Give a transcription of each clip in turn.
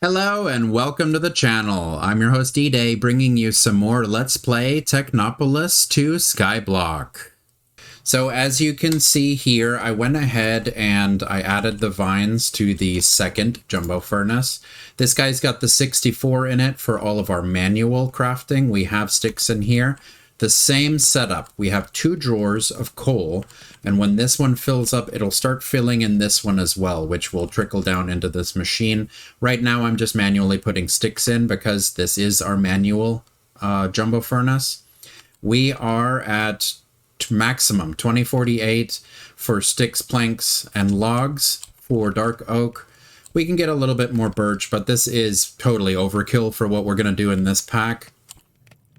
Hello and welcome to the channel. I'm your host D-Day, bringing you some more Let's Play Technopolis to Skyblock. So as you can see here, I went ahead and I added the vines to the second jumbo furnace. This guy's got the 64 in it for all of our manual crafting. We have sticks in here. The same setup. We have 2 drawers of coal, and when this one fills up, it'll start filling in this one as well, which will trickle down into this machine. Right now, I'm just manually putting sticks in because this is our manual jumbo furnace. We are at maximum 2048 for sticks, planks, and logs. For dark oak, we can get a little bit more birch, but this is totally overkill for what we're going to do in this pack.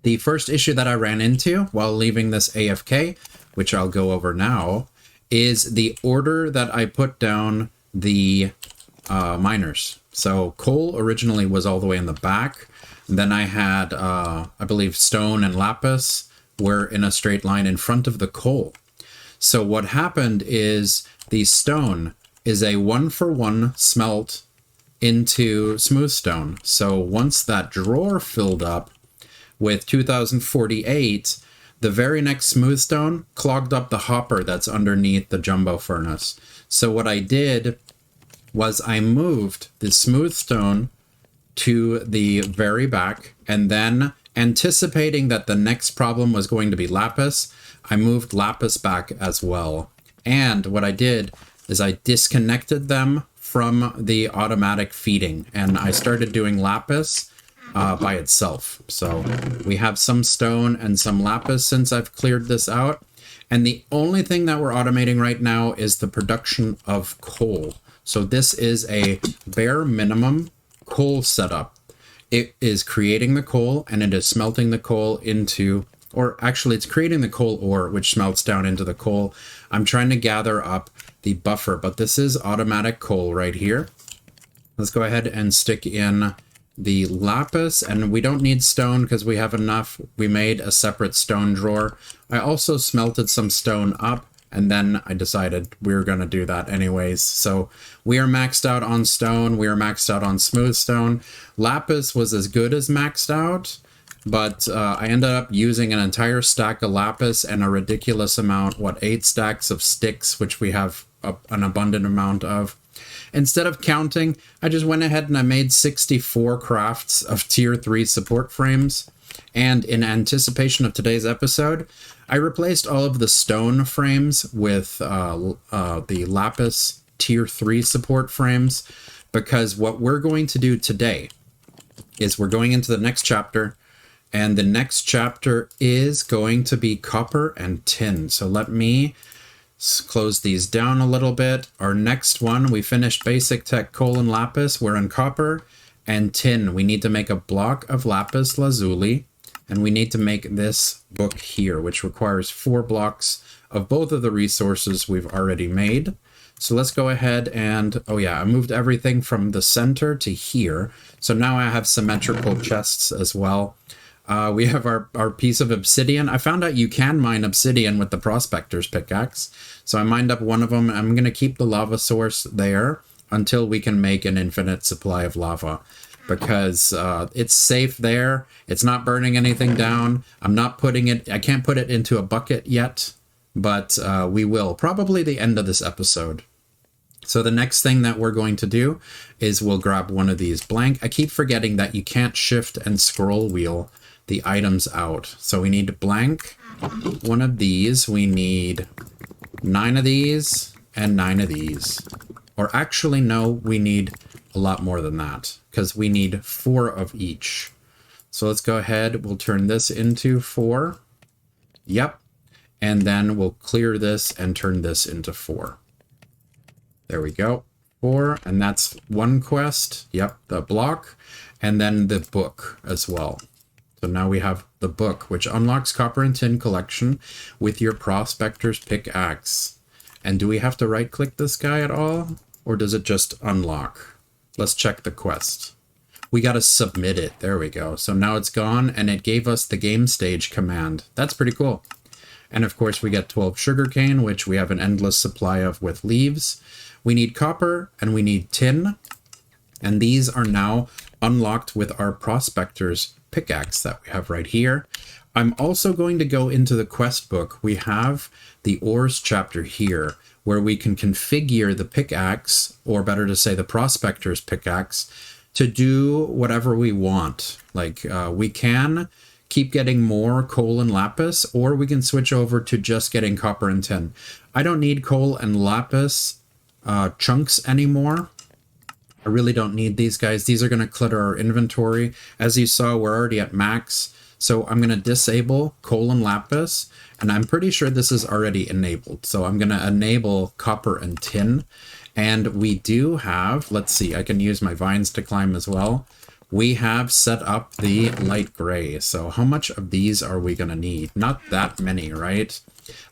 The first issue that I ran into while leaving this AFK, which I'll go over now, is the order that I put down the miners. So coal originally was all the way in the back. Then I had, I believe, stone and lapis were in a straight line in front of the coal. So what happened is the stone is a 1-for-1 smelt into smooth stone. So once that drawer filled up with 2048, the very next smooth stone clogged up the hopper that's underneath the jumbo furnace. So what I did was I moved the smooth stone to the very back, and then anticipating that the next problem was going to be lapis, I moved lapis back as well. And what I did is I disconnected them from the automatic feeding, and I started doing lapis by itself. So we have some stone and some lapis since I've cleared this out. And the only thing that we're automating right now is the production of coal. So this is a bare minimum coal setup. It is creating the coal and it is smelting the coal into, or actually it's creating the coal ore, which smelts down into the coal. I'm trying to gather up the buffer, but this is automatic coal right here. Let's go ahead and stick in the lapis, and we don't need stone because we have enough. We made a separate stone drawer. I also smelted some stone up, and then I decided we were going to do that anyways. So we are maxed out on stone. We are maxed out on smooth stone. Lapis was as good as maxed out, but I ended up using an entire stack of lapis and a ridiculous amount, 8 stacks of sticks, which we have an abundant amount of. Instead of counting, I just went ahead and I made 64 crafts of tier 3 support frames. And in anticipation of today's episode, I replaced all of the stone frames with the lapis tier 3 support frames, because what we're going to do today is we're going into the next chapter, and the next chapter is going to be copper and tin. So let me close these down a little bit. Our next one, we finished basic tech coal and lapis. We're in copper and tin. We need to make a block of lapis lazuli, and we need to make this book here, which requires 4 blocks of both of the resources we've already made. So let's go ahead and, oh yeah, I moved everything from the center to here. So now I have symmetrical chests as well. We have our piece of obsidian. I found out you can mine obsidian with the prospector's pickaxe. So I mined up one of them. I'm going to keep the lava source there until we can make an infinite supply of lava, because it's safe there. It's not burning anything down. I'm not putting it, I can't put it into a bucket yet, but we will, probably the end of this episode. So the next thing that we're going to do is we'll grab one of these blank. I keep forgetting that you can't shift and scroll wheel the items out. So we need blank one of these. We need 9 of these and 9 of these. Or actually, no, we need a lot more than that, because we need 4 of each. So let's go ahead. We'll turn this into 4. Yep. And then we'll clear this and turn this into 4. There we go. 4. And that's one quest. Yep. The block. And then the book as well. So now we have the book, which unlocks copper and tin collection with your prospector's pickaxe. And do we have to right click this guy at all? Or does it just unlock? Let's check the quest. We got to submit it. There we go. So now it's gone, and it gave us the game stage command. That's pretty cool. And of course we get 12 sugarcane, which we have an endless supply of with leaves. We need copper and we need tin. And these are now unlocked with our prospector's pickaxe that we have right here. I'm also going to go into the quest book. We have the ores chapter here where we can configure the pickaxe, or better to say the prospector's pickaxe, to do whatever we want. Like we can keep getting more coal and lapis, or we can switch over to just getting copper and tin. I don't need coal and lapis chunks anymore. I really don't need these guys. These are going to clutter our inventory. As you saw, we're already at max. So I'm going to disable coal and lapis, and I'm pretty sure this is already enabled. So I'm going to enable copper and tin. And we do have, let's see, I can use my vines to climb as well. We have set up the light gray. So how much of these are we going to need? Not that many, right?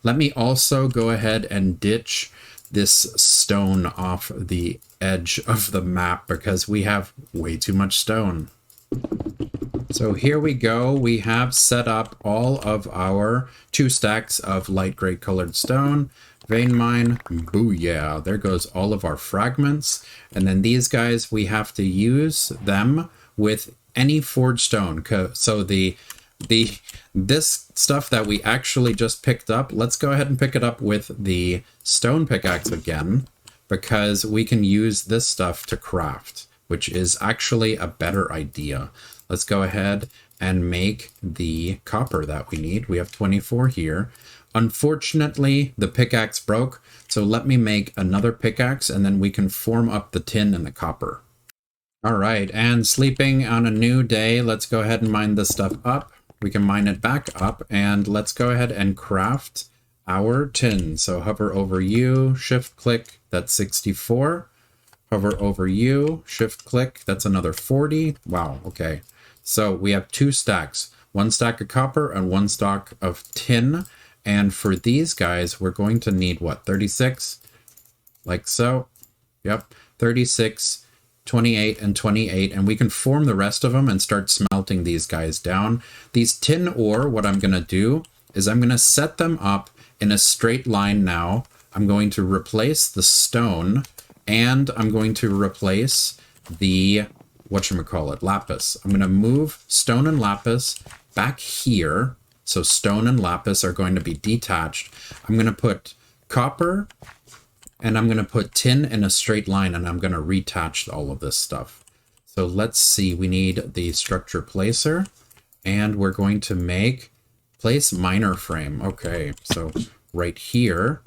Let me also go ahead and ditch this stone off the edge of the map because we have way too much stone. So here we go. We have set up all of our 2 stacks of light gray colored stone. Vein mine, booyah. There goes all of our fragments. And then these guys, we have to use them with any forged stone. So this stuff that we actually just picked up, let's go ahead and pick it up with the stone pickaxe again, because we can use this stuff to craft, which is actually a better idea. Let's go ahead and make the copper that we need. We have 24 here. Unfortunately, the pickaxe broke, so let me make another pickaxe and then we can form up the tin and the copper. All right, and sleeping on a new day, let's go ahead and mine this stuff up. We can mine it back up, and let's go ahead and craft our tin. So hover over U, shift click, that's 64. Hover over U, shift click, that's another 40. Wow, okay. So we have 2 stacks, 1 stack of copper and 1 stack of tin. And for these guys, we're going to need what, 36? Like so. Yep, 36, 28, and 28. And we can form the rest of them and start smelting these guys down. These tin ore, what I'm going to do is I'm going to set them up in a straight line now. I'm going to replace the stone, and I'm going to replace the, whatchamacallit, lapis. I'm going to move stone and lapis back here. So stone and lapis are going to be detached. I'm going to put copper and I'm going to put tin in a straight line, and I'm going to retouch all of this stuff. So let's see, we need the structure placer, and we're going to place miner frame. Okay, so right here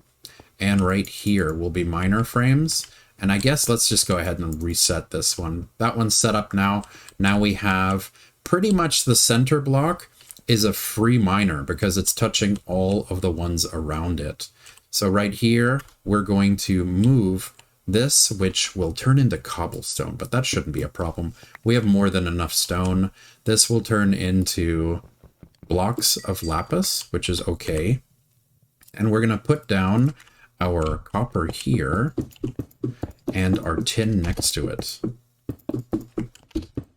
and right here will be miner frames. And I guess let's just go ahead and reset this one. That one's set up now. Now we have pretty much the center block is a free miner because it's touching all of the ones around it. So right here, we're going to move this, which will turn into cobblestone, but that shouldn't be a problem. We have more than enough stone. This will turn into blocks of lapis, which is okay. And we're going to put down our copper here and our tin next to it.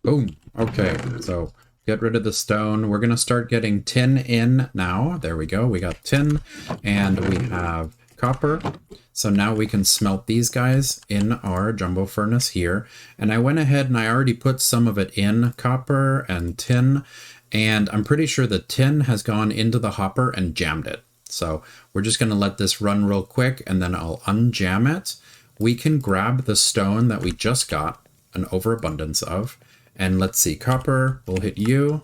Boom. Okay, so get rid of the stone. We're going to start getting tin in now. There we go. We got tin and we have copper. So now we can smelt these guys in our jumbo furnace here. And I went ahead and I already put some of it in copper and tin. And I'm pretty sure the tin has gone into the hopper and jammed it. So we're just going to let this run real quick and then I'll unjam it. We can grab the stone that we just got an overabundance of. And let's see, copper will hit you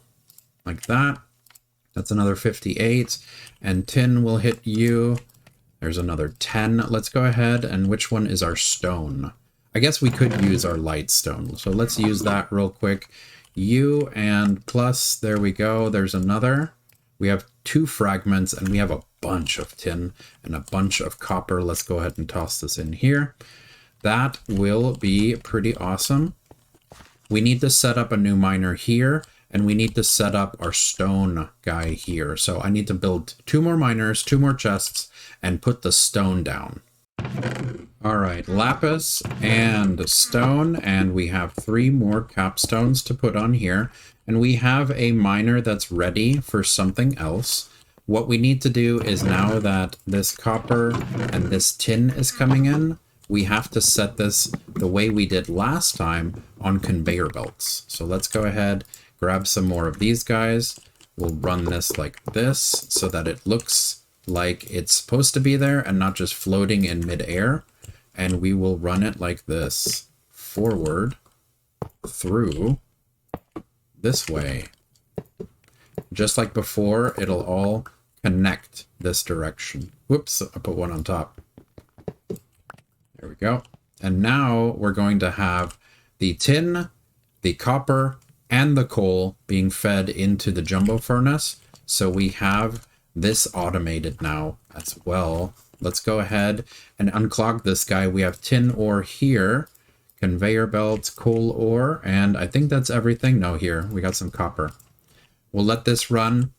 like that. That's another 58. And tin will hit you. There's another 10. Let's go ahead. And which one is our stone? I guess we could use our light stone. So let's use that real quick. U and plus, there we go. There's another. We have 2 fragments and we have a bunch of tin and a bunch of copper. Let's go ahead and toss this in here. That will be pretty awesome. We need to set up a new miner here, and we need to set up our stone guy here. So I need to build 2 more miners, 2 more chests, and put the stone down. All right, lapis and stone, and we have 3 more capstones to put on here. And we have a miner that's ready for something else. What we need to do is, now that this copper and this tin is coming in, we have to set this the way we did last time on conveyor belts. So let's go ahead, grab some more of these guys. We'll run this like this so that it looks like it's supposed to be there and not just floating in midair. And we will run it like this, forward, through, this way. Just like before, it'll all connect this direction. Whoops, I put one on top. There we go. And now we're going to have the tin, the copper, and the coal being fed into the jumbo furnace. So we have this automated now as well. Let's go ahead and unclog this guy. We have tin ore here, conveyor belts, coal ore, and I think that's everything. No, here, we got some copper. We'll let this run.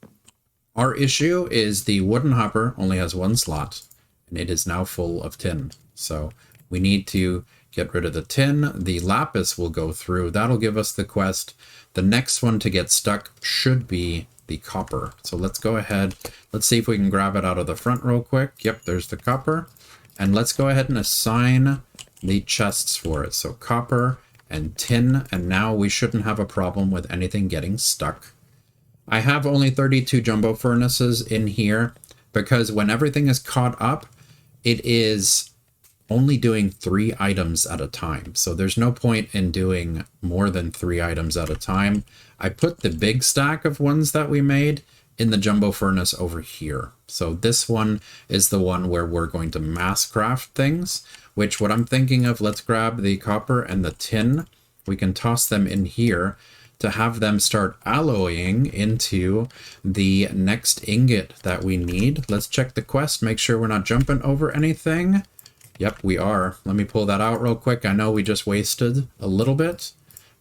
Our issue is the wooden hopper only has one slot, and it is now full of tin. So we need to get rid of the tin. The lapis will go through. That'll give us the quest. The next one to get stuck should be the copper. So let's go ahead. Let's see if we can grab it out of the front real quick. Yep, there's the copper. And let's go ahead and assign the chests for it. So copper and tin. And now we shouldn't have a problem with anything getting stuck. I have only 32 jumbo furnaces in here because when everything is caught up, it is only doing 3 items at a time. So there's no point in doing more than 3 items at a time. I put the big stack of ones that we made in the jumbo furnace over here. So this one is the one where we're going to mass craft things, which what I'm thinking of, let's grab the copper and the tin. We can toss them in here to have them start alloying into the next ingot that we need. Let's check the quest, make sure we're not jumping over anything. Yep, we are. Let me pull that out real quick. I know we just wasted a little bit,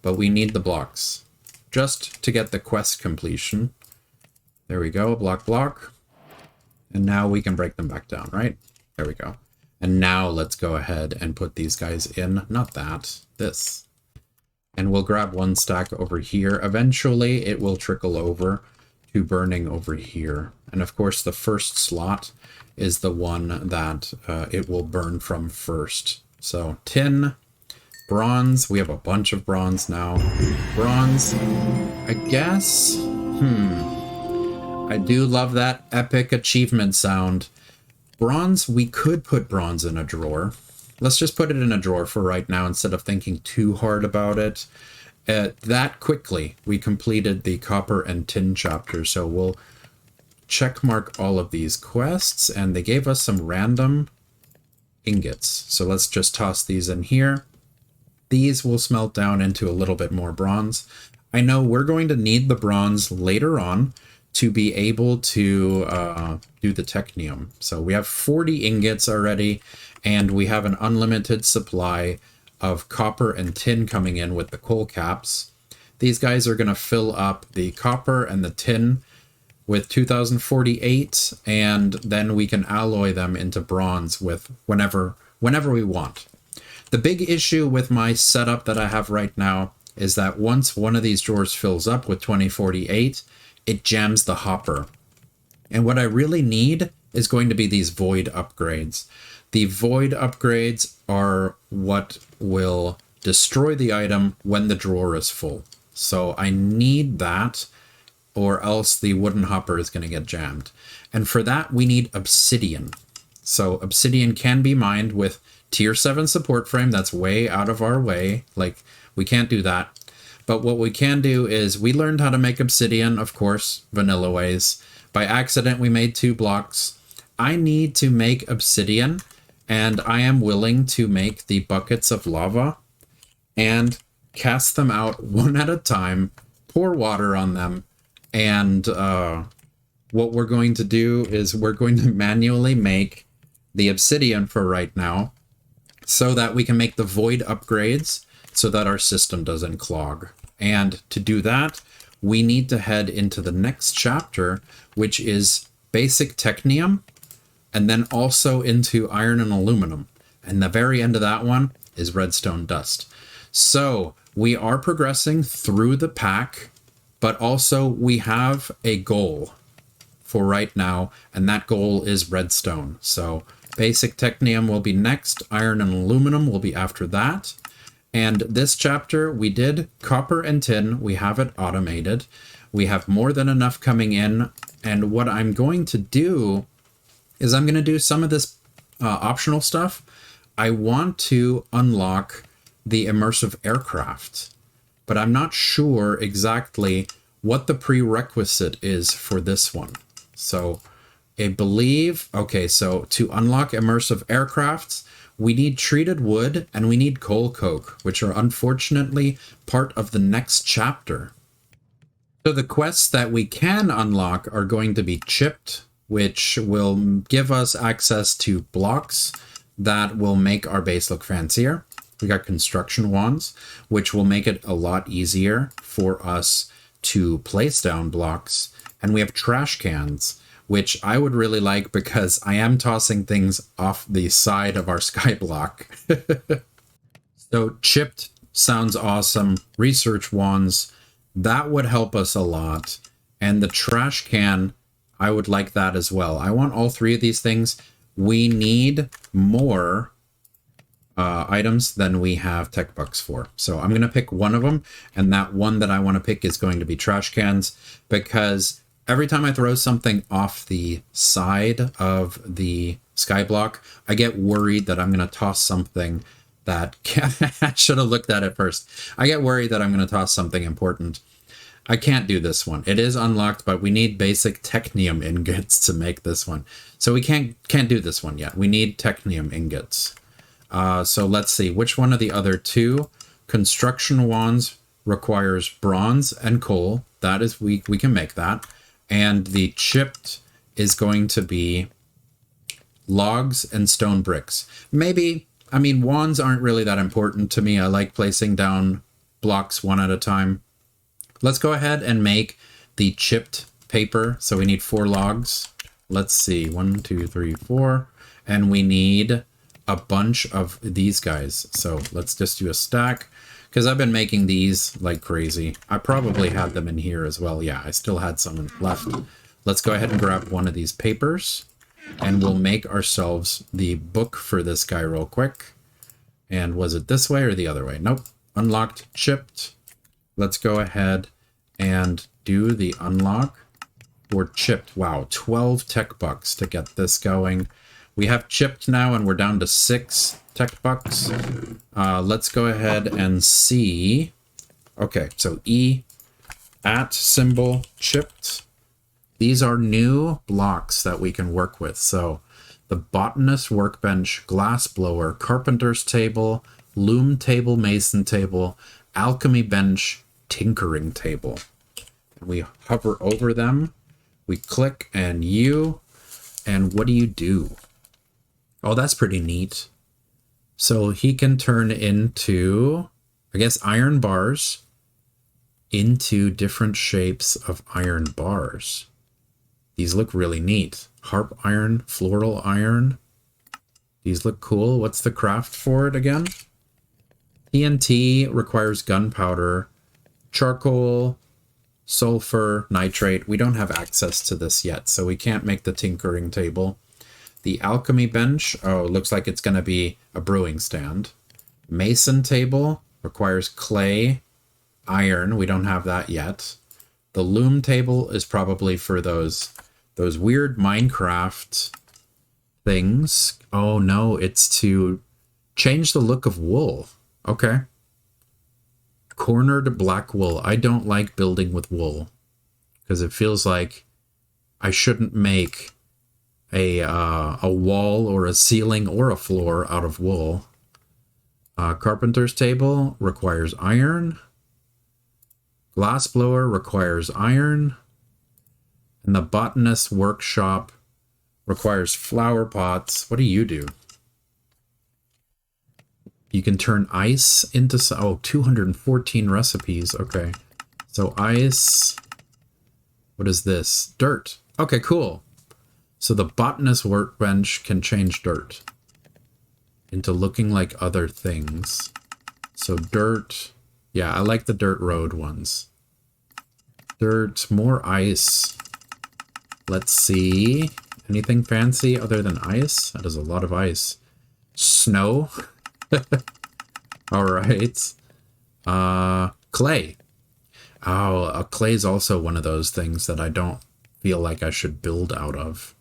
but we need the blocks just to get the quest completion. There we go, block. And now we can break them back down, right? There we go. And now let's go ahead and put these guys in, not that, this. And we'll grab one stack over here. Eventually, it will trickle over to burning over here. And of course, the first slot is the one that it will burn from first. So tin, bronze. We have a bunch of bronze now. Bronze, I guess. I do love that epic achievement sound. Bronze, we could put bronze in a drawer. Let's just put it in a drawer for right now instead of thinking too hard about it. That quickly, we completed the copper and tin chapter, so we'll check mark all of these quests, and they gave us some random ingots. So let's just toss these in here. These will smelt down into a little bit more bronze. I know we're going to need the bronze later on to be able to do the technium. So we have 40 ingots already, and we have an unlimited supply of copper and tin coming in with the coal caps. These guys are going to fill up the copper and the tin with 2048, and then we can alloy them into bronze with whenever we want. The big issue with my setup that I have right now is that once one of these drawers fills up with 2048, it jams the hopper. And what I really need is going to be these void upgrades. The void upgrades are what will destroy the item when the drawer is full. So I need that, or else the wooden hopper is going to get jammed. And for that, we need obsidian. So obsidian can be mined with tier 7 support frame. That's way out of our way. Like, we can't do that. But what we can do is we learned how to make obsidian, of course, vanilla ways. By accident, we made 2 blocks. I need to make obsidian, and I am willing to make the buckets of lava and cast them out one at a time, pour water on them, and what we're going to do is we're going to manually make the obsidian for right now so that we can make the void upgrades so that our system doesn't clog. And to do that, we need to head into the next chapter, which is basic technium, and then also into iron and aluminum. And the very end of that one is redstone dust. So we are progressing through the pack, but also we have a goal for right now, and that goal is redstone. So Basic technium will be next. Iron and aluminum will be after that. And this chapter, we did copper and tin. We have it automated. We have more than enough coming in. And what I'm going to do is I'm going to do some of this optional stuff. I want to unlock the immersive aircraft, but I'm not sure exactly what the prerequisite is for this one. So I believe, okay, so to unlock immersive aircrafts, we need treated wood and we need coal coke, which are unfortunately part of the next chapter. So the quests that we can unlock are going to be chipped, which will give us access to blocks that will make our base look fancier. We got construction wands, which will make it a lot easier for us to place down blocks. And we have trash cans, which I would really like because I am tossing things off the side of our skyblock. So chipped sounds awesome. Research wands, that would help us a lot. And the trash can, I would like that as well. I want all three of these things. We need more items than we have tech bucks for. So I'm going to pick one of them, and that one that I want to pick is going to be trash cans, because every time I throw something off the side of the skyblock, I get worried that I'm going to toss something that I should have looked at it first. I get worried that I'm going to toss something important. I can't do this one. It is unlocked, but we need basic technium ingots to make this one. So we can't do this one yet. We need technium ingots. So let's see, which one of the other two? Construction wands requires bronze and coal. That is, we can make that. And the chipped is going to be logs and stone bricks. Maybe, I mean, wands aren't really that important to me. I like placing down blocks one at a time. Let's go ahead and make the chipped paper. So we need 4 logs. Let's see, 1, 2, 3, 4. And we need a bunch of these guys. So let's just do a stack, because I've been making these like crazy. I probably had them in here as well. Yeah, I still had some left. Let's go ahead and grab one of these papers, and we'll make ourselves the book for this guy real quick. And was it this way or the other way? Nope. Unlocked, chipped. Let's go ahead and do the unlock for chipped. Wow, 12 tech bucks to get this going. We have chipped now, and we're down to 6 tech bucks. Let's go ahead and see. Okay, so E at symbol chipped. These are new blocks that we can work with. So the botanist workbench, glass blower, carpenter's table, loom table, mason table, alchemy bench, tinkering table. We hover over them. We click and U. And what do you do? Oh, that's pretty neat. So he can turn into, I guess, iron bars into different shapes of iron bars. These look really neat. Harp iron, floral iron. These look cool. What's the craft for it again? TNT requires gunpowder, charcoal, sulfur, nitrate. We don't have access to this yet, so we can't make the tinkering table. The alchemy bench, oh, it looks like it's going to be a brewing stand. Mason table requires clay, iron. We don't have that yet. The loom table is probably for those weird Minecraft things. Oh no, it's to change the look of wool. Okay. Cornered black wool. I don't like building with wool because it feels like I shouldn't make a wall or a ceiling or a floor out of wool. Carpenter's table requires iron. Glass blower requires iron. And the botanist workshop requires flower pots. What do you do? You can turn ice into, oh, 214 recipes. Okay. So ice, what is this? Dirt. Okay, cool. So the botanist workbench can change dirt into looking like other things. So dirt. Yeah, I like the dirt road ones. Dirt, more ice. Let's see. Anything fancy other than ice? That is a lot of ice. Snow? Alright. Clay. Oh, clay is also one of those things that I don't feel like I should build out of.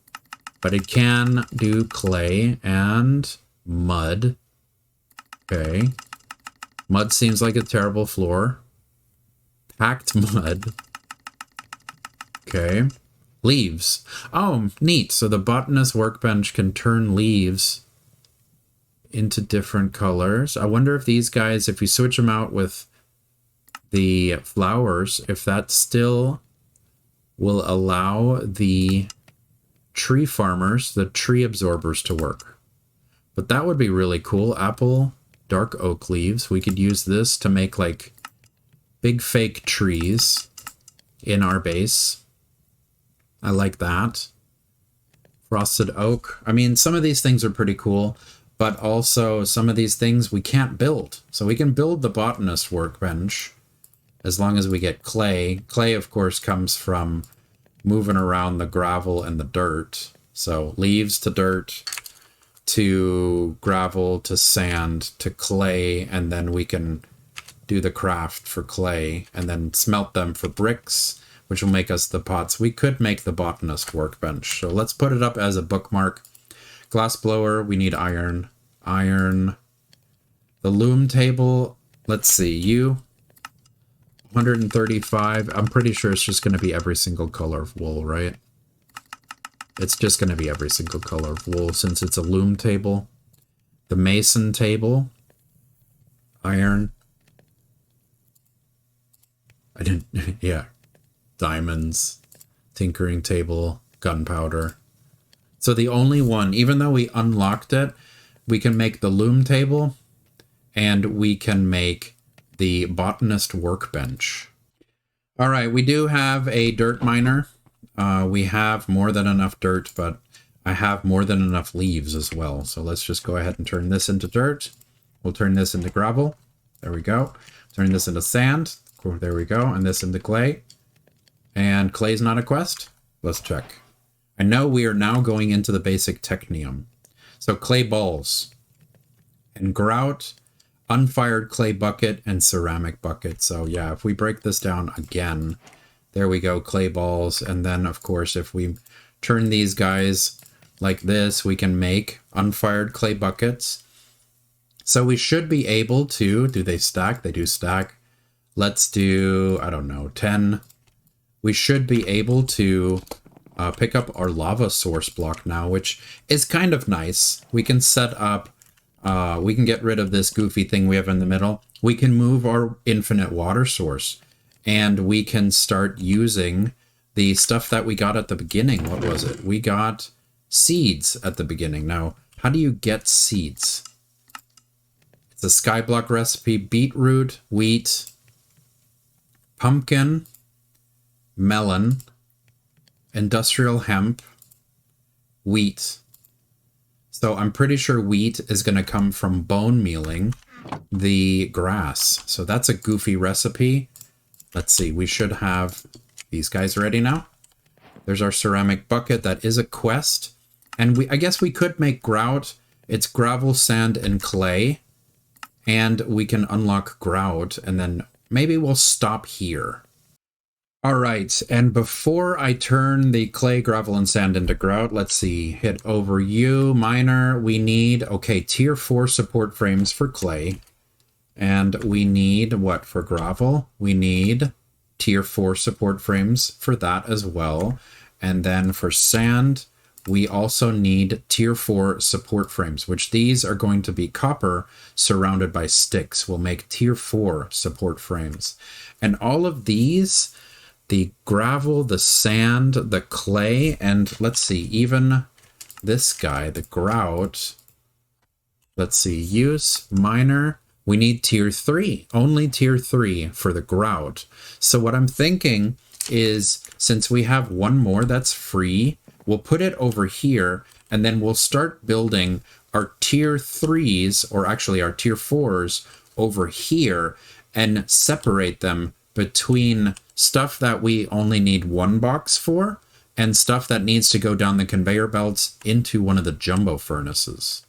But it can do clay and mud. Okay. Mud seems like a terrible floor. Packed mud. Okay. Leaves. Oh, neat. So the botanist workbench can turn leaves into different colors. I wonder if these guys, if we switch them out with the flowers, if that still will allow the tree farmers, the tree absorbers to work. But that would be really cool. Apple, dark oak leaves. We could use this to make like big fake trees in our base. I like that. Frosted oak. I mean, some of these things are pretty cool, but also some of these things we can't build. So we can build the botanist workbench as long as we get clay. Clay, of course, comes from moving around the gravel and the dirt. So leaves to dirt, to gravel, to sand, to clay, and then we can do the craft for clay and then smelt them for bricks, which will make us the pots. We could make the botanist workbench. So let's put it up as a bookmark. Glass blower, we need iron. Iron. The loom table, let's see, 135. I'm pretty sure it's just going to be every single color of wool, right? It's just going to be every single color of wool since it's a loom table. The mason table. Iron. I didn't, yeah. Diamonds. Tinkering table. Gunpowder. So the only one, even though we unlocked it, we can make the loom table and we can make the botanist workbench. All right, we do have a dirt miner. We have more than enough dirt, but I have more than enough leaves as well. So let's just go ahead and turn this into dirt. We'll turn this into gravel. There we go. Turn this into sand. There we go. And this into clay. And clay's not a quest. Let's check. I know we are now going into the basic technium. So clay balls and grout, unfired clay bucket, and ceramic bucket. So yeah, if we break this down again, there we go, clay balls. And then of course, if we turn these guys like this, we can make unfired clay buckets. So we should be able to, do they stack? They do stack. Let's do, I don't know, 10. We should be able to pick up our lava source block now, which is kind of nice. We can set up, we can get rid of this goofy thing we have in the middle. We can move our infinite water source and we can start using the stuff that we got at the beginning. What was it? We got seeds at the beginning. Now, how do you get seeds? It's a Skyblock recipe: beetroot, wheat, pumpkin, melon, industrial hemp, wheat. So I'm pretty sure wheat is going to come from bone mealing the grass. So that's a goofy recipe. Let's see, we should have these guys ready now. There's our ceramic bucket. That is a quest. And I guess we could make grout. It's gravel, sand, and clay. And we can unlock grout, and then maybe we'll stop here. All right, and before I turn the clay, gravel, and sand into grout, let's see, hit over U, miner. We need, okay, tier 4 support frames for clay. And we need, what, for gravel? We need tier 4 support frames for that as well. And then for sand, we also need tier 4 support frames, which these are going to be copper surrounded by sticks. We'll make tier 4 support frames. And all of these, the gravel, the sand, the clay, and let's see, even this guy, the grout. Let's see, use, miner. We need tier 3, only tier 3 for the grout. So what I'm thinking is, since we have one more that's free, we'll put it over here, and then we'll start building our tier 3s, or actually our tier 4s, over here, and separate them between stuff that we only need one box for, and stuff that needs to go down the conveyor belts into one of the jumbo furnaces.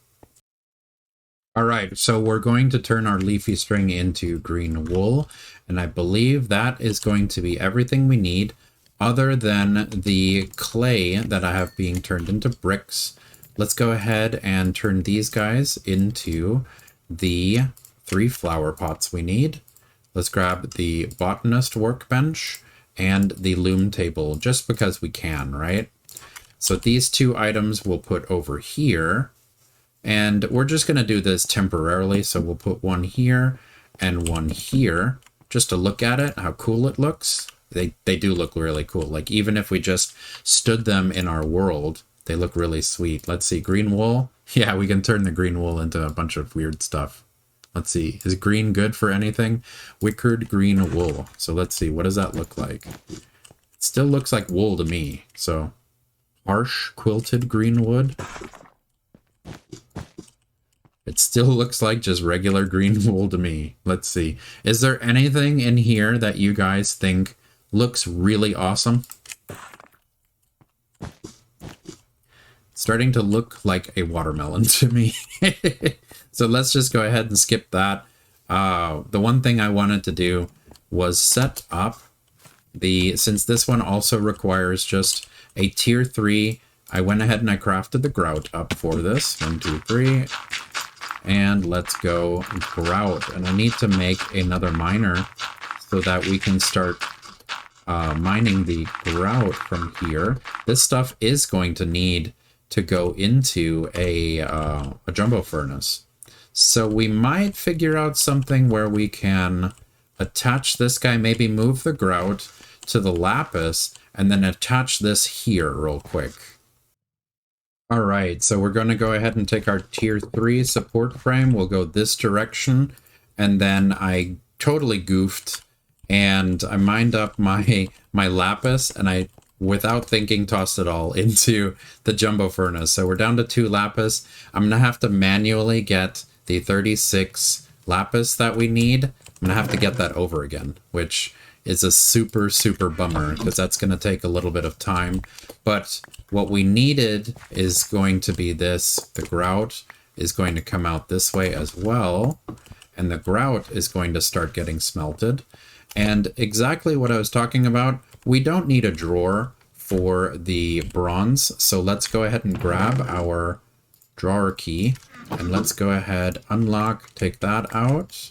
All right, so we're going to turn our leafy string into green wool, and I believe that is going to be everything we need other than the clay that I have being turned into bricks. Let's go ahead and turn these guys into the 3 flower pots we need. Let's grab the botanist workbench and the loom table, just because we can, right? So these 2 items we'll put over here. And we're just going to do this temporarily, so we'll put one here and one here, just to look at it, how cool it looks. They do look really cool. Like, even if we just stood them in our world, they look really sweet. Let's see, green wool. Yeah, we can turn the green wool into a bunch of weird stuff. Let's see, is green good for anything? Wickered green wool. So let's see, what does that look like? It still looks like wool to me. So, harsh quilted green wood. It still looks like just regular green wool to me. Let's see. Is there anything in here that you guys think looks really awesome? It's starting to look like a watermelon to me. So let's just go ahead and skip that. The one thing I wanted to do was set up since this one also requires just a tier 3, I went ahead and I crafted the grout up for this. 1, 2, 3. And let's go grout. And I need to make another miner so that we can start mining the grout from here. This stuff is going to need to go into a jumbo furnace. So we might figure out something where we can attach this guy, maybe move the grout to the lapis, and then attach this here real quick. All right, so we're going to go ahead and take our tier 3 support frame. We'll go this direction, and then I totally goofed, and I mined up my lapis, and I, without thinking, tossed it all into the jumbo furnace. So we're down to 2 lapis. I'm going to have to manually get the 36 lapis that we need. I'm going to have to get that over again, which is a super, super bummer, because that's going to take a little bit of time. But what we needed is going to be this. The grout is going to come out this way as well. And the grout is going to start getting smelted. And exactly what I was talking about, we don't need a drawer for the bronze. So let's go ahead and grab our drawer key. And let's go ahead, unlock, take that out.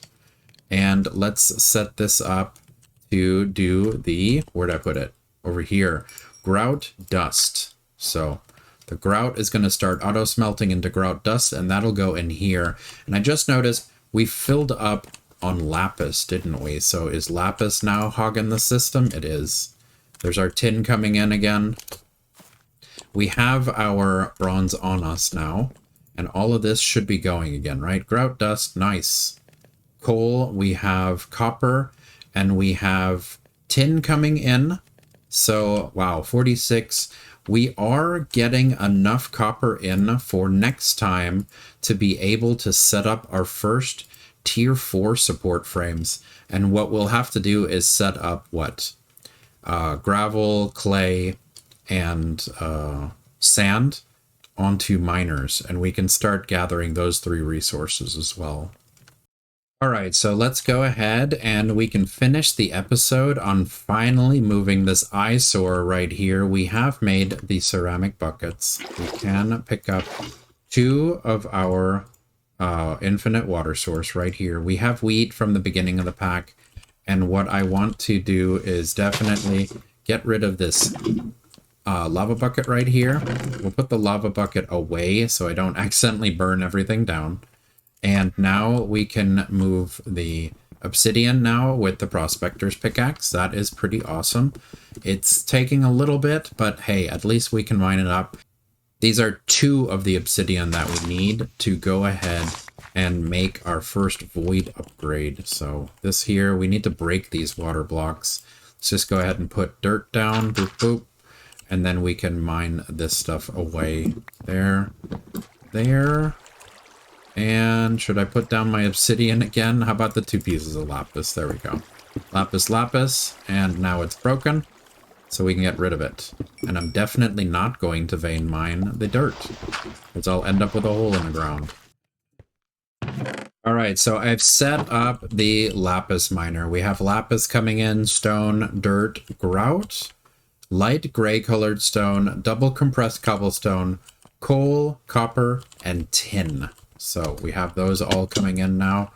And let's set this up to do the, where'd I put it? Over here. Grout dust. So the grout is going to start auto smelting into grout dust, and that'll go in here. And I just noticed we filled up on lapis, didn't we? So is lapis now hogging the system? It is. There's our tin coming in again. We have our bronze on us now, and all of this should be going again, right? Grout dust, nice. Coal, we have copper, and we have tin coming in. So, wow, 46. We are getting enough copper in for next time to be able to set up our first tier 4 support frames. And what we'll have to do is set up what? Gravel, clay, and sand onto miners. And we can start gathering those 3 resources as well. All right, so let's go ahead and we can finish the episode on finally moving this eyesore right here. We have made the ceramic buckets. We can pick up 2 of our infinite water source right here. We have wheat from the beginning of the pack. And what I want to do is definitely get rid of this lava bucket right here. We'll put the lava bucket away so I don't accidentally burn everything down. And now we can move the obsidian now with the prospector's pickaxe. That is pretty awesome. It's taking a little bit, but hey, at least we can mine it up. These are 2 of the obsidian that we need to go ahead and make our first void upgrade. So this here, we need to break these water blocks. Let's just go ahead and put dirt down, boop, boop, and then we can mine this stuff away. There, there. And should I put down my obsidian again? How about the 2 pieces of lapis? There we go. Lapis, lapis. And now it's broken. so we can get rid of it. And I'm definitely not going to vein mine the dirt, because I'll end up with a hole in the ground. Alright, so I've set up the lapis miner. We have lapis coming in, stone, dirt, grout, light gray colored stone, double compressed cobblestone, coal, copper, and tin. So we have those all coming in now.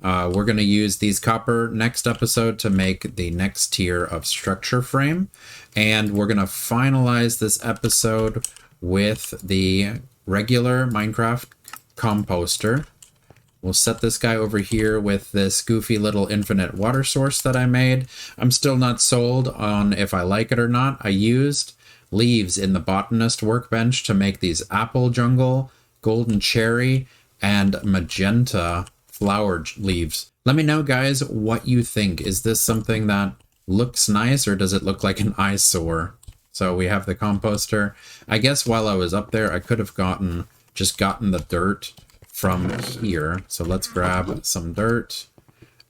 We're going to use these copper next episode to make the next tier of structure frame. And we're going to finalize this episode with the regular Minecraft composter. We'll set this guy over here with this goofy little infinite water source that I made. I'm still not sold on if I like it or not. I used leaves in the botanist workbench to make these apple jungle, golden cherry, and magenta flower leaves. Let me know, guys, what you think. Is this something that looks nice, or does it look like an eyesore? So we have the composter. I guess while I was up there, I could have just gotten the dirt from here. So let's grab some dirt,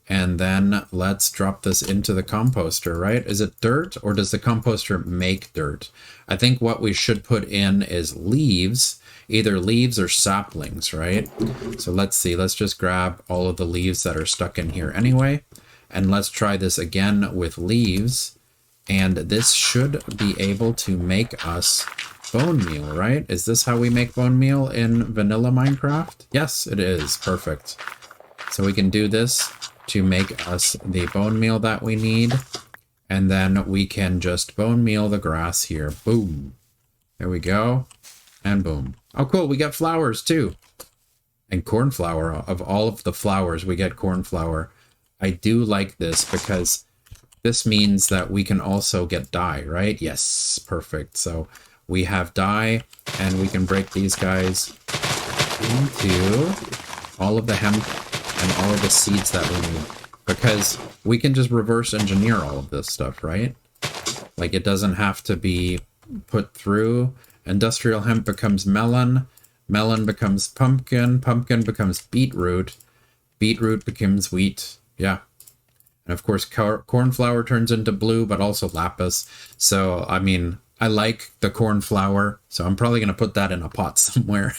and then let's drop this into the composter, right? Is it dirt, or does the composter make dirt? I think what we should put in is leaves, either leaves or saplings, right? So let's see, let's just grab all of the leaves that are stuck in here anyway, and let's try this again with leaves, and this should be able to make us bone meal, right? Is this how we make bone meal in vanilla Minecraft? Yes, it is. Perfect. So we can do this to make us the bone meal that we need, and then we can just bone meal the grass here. Boom. There we go. And boom. Oh, cool. We got flowers too. And cornflower. Of all of the flowers, we get cornflower. I do like this because this means that we can also get dye, right? Yes. Perfect. So we have dye, and we can break these guys into all of the hemp and all of the seeds that we need, because we can just reverse engineer all of this stuff, right? Like, it doesn't have to be put through. Industrial hemp becomes melon, melon becomes pumpkin, pumpkin becomes beetroot, beetroot becomes wheat. Yeah. And of course, cornflower turns into blue, but also lapis. So, I mean, I like the cornflower, so I'm probably going to put that in a pot somewhere.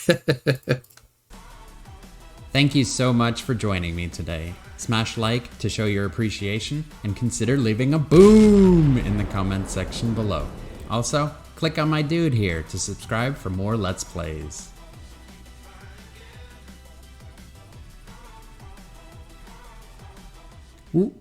Thank you so much for joining me today. Smash like to show your appreciation, and consider leaving a boom in the comment section below. Also, click on my dude here to subscribe for more Let's Plays. Ooh.